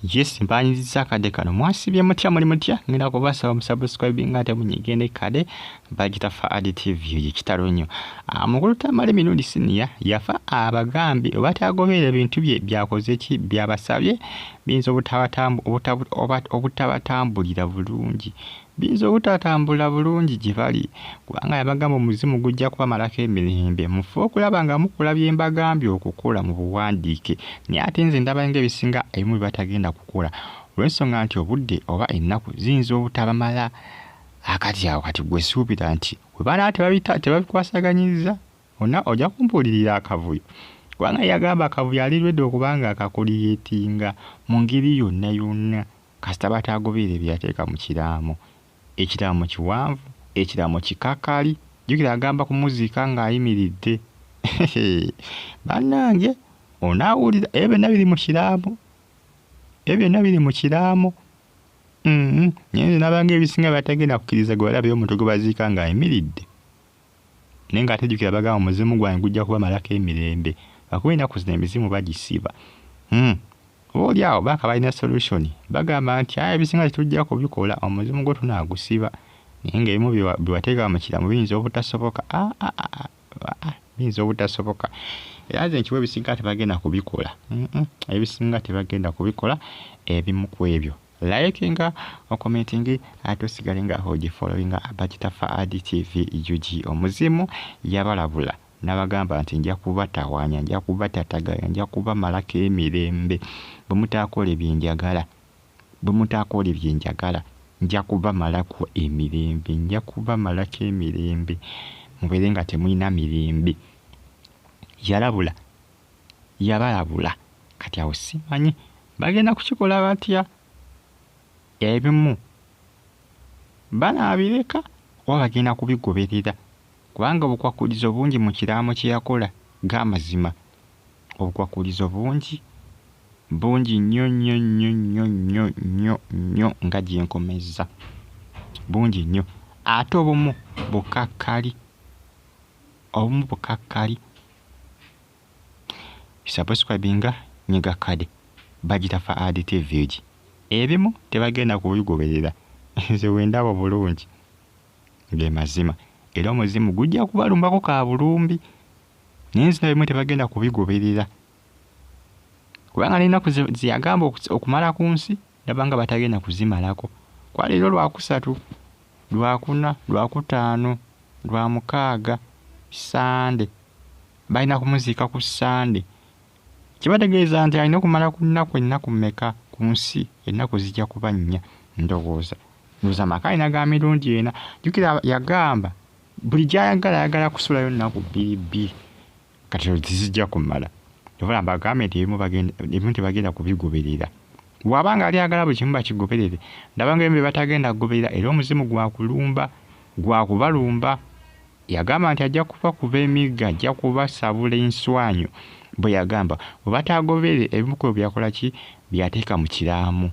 Yes, mpanyiza akadde kano mwasibye mutya muli mutya ngenda kubasaba musubscribing ate munyigende kade bagita Faadi TV ekitalo nnyo. Mukulu Tamale mirundi siniya yafa abagambi oba tagoberera ebintu bye byakoze ki byabasabye binza obutabatambulira bulungi. Binza obutatambula bulungi gye bali kubanga yabagamba omuzimu gujja kubamalako emirembe mufe okulaba nga mukola bye mbagambye okukola mu buwandiike naye ate nze ndaba ng'ebisinga ebimu batagenda kukola olw'ensonga nti obudde oba ennaku ziyinza obutabamala akati awo kati gwe suubira nti we bana tebabikwasaganyiza onna ojja kumpulirira akavuyo kubanga yagamba akavuyo alirwedde okubanga akakuliyetinga mu ngeri yonna yonna kasita batagoberera byateeka mu kiraamo. Ekiraamo kiwanvu, ekiraamo kikakali, jjukira agamba kumuziika ng'ayimiridde. Bannange onaawulira ebyo byonna biri mu kiraamo. Ebyo byonna biri mu kiraamo. Naye nze nabanga ebisinga batagenda kukkiriza gwe balabeyo omuntu gwe baziika ng'ayimiridde. Naye ng'ate jjukira bagamba omuzimu gwange gujja kubamalako emirembe. Bakuba ennaku zino emizimu bagisiba. Oolyawo baaka balina solution bagamba nti ebisinga tetujja kubikola omuzimu gwo tunaagusiba naye ng'ebimu byewateeka mu kiraamo biyinza obutasoboka biyinza obutasoboka era nze nkiwa ebisinga tebagenda kubikola ebisinga tebagenda kubikola ebimu ku ebyo likinga okomentingi ate osigale nga ogifollowinga bagita Faadi TV UG omuzimu yabalabula n'abagamba nti nja kubatawaanya nja kubatataganya nja kubamalako emirembe bwe mutaakola ebyenjagala nja kubamalako emirembe nja kubamalako emirembe mubeere nga temulina mirembe yabalabula kati awo simanyi bagenda kukikola batya ebimu banaabireka oba bagenda kubigoberera kubanga obukwakulizo bungi mu kiraamo kye yakola g'amazima obukwakulizo bungi nnyo nga gye nkomezza bungi nnyo ate obumu bukakkali subscribinga nyiga kade bagita Faadi TV ebimu tebagenda kubigoberera nze wendaba bulungi ge mazima era omuzimu gujja kubalumbako ka bulumbi naye nzina bimu tebagenda kubigoberera kubanga n'ennaku zeyagamba okumala ku nsi ndabanga batagenda kuzimalako kwa leero Lwakusatu, Lwakuna, Lwakutaano, Lwamukaaga, Sande balina kumuziika ku Sande kibategeeza nti alina okumala ku ennaku mmeka ku nsi ennaku zijja kuba nnya ndowooza amaka alina ga mirundi ena jjukira yagamba buli gy'ayagala kusulayo nnaku bbiri kati tizijja kumala oba bagambe nti ebimu tebagenda kubigoberera bw'abanga ali agala buli kimu bakigoberere ndabanga ebimu batagenda kugoberera era omuzimu gwakubalumba yagamba nti ajja kubakuba emigga ajja kubasabula enswanyu bwe yagamba bwe batagoberere ebimu ku byakola ki byateeka mu kiraamo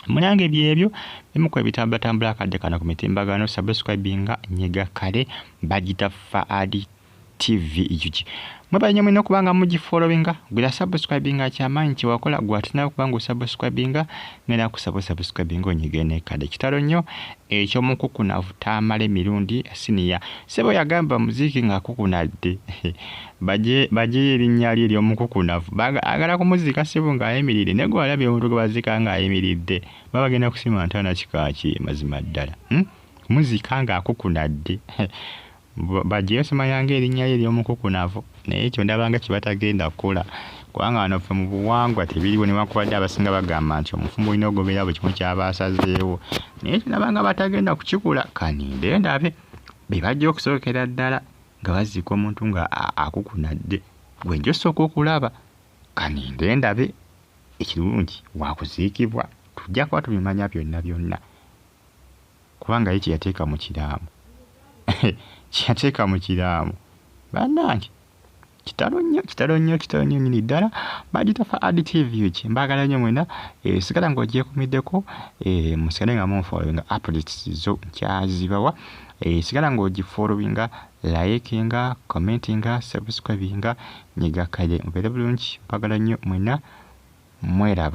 munange byebyo bimu ku ebitambula akadde kano ku mitimbagano subscribinga nyiga kale bagita Faadi TV UG mwebalinye mulina okubanga mugifollowinga gwera subscribinga kyamaanyi kyewakola gwatina okubanga osubscribinga ngenda kusaba subscribinga onyigene kade kitalo nnyo ekyomukukunavu Tamale mirundi siniya sebo yagamba muziki nga kukunadde baje erinnya lye ery'omukukunavu agala kumuziika sebo ng'ayimiridde naye gwe walabye omuntu gwe baziika ng'ayimiridde baba bagenda kusima ntaana kikaaki mazima ddala kumuziika ng'akukunadde bajeyo simanyanga erinnya lye ery'omukukunavu naye ekyo ndabanga kibatagenda kukola kubanga wano ffe mu buwangwa tebiriwo newankubadde abasinga bagamba nti omufumbo olina ogoberera buli kimu ky'abaasazeewo naye ekyo ndabanga batagenda kukikola kaninde ndabe be bajja okusookera ddala nga baziika omuntu nga akukunadde gwe njo sooka okulaba kaninde ndabe ekirungi wakuziikibwa tujja kuba tubimanya byonna kubanga ye kyeyateeka mu kiraamo bannange kitalo nnyo nyini ddala bagita Faadi TV mbagala nnyo mwena sigala ng'ogyekumiddeko musigale nga munfollowinga updates zo nkyazibawa sigala ng'ogifollowinga likinga commentinga subscribinga nyiga kale mubeere bulungi mbagala nnyo mwena mweraba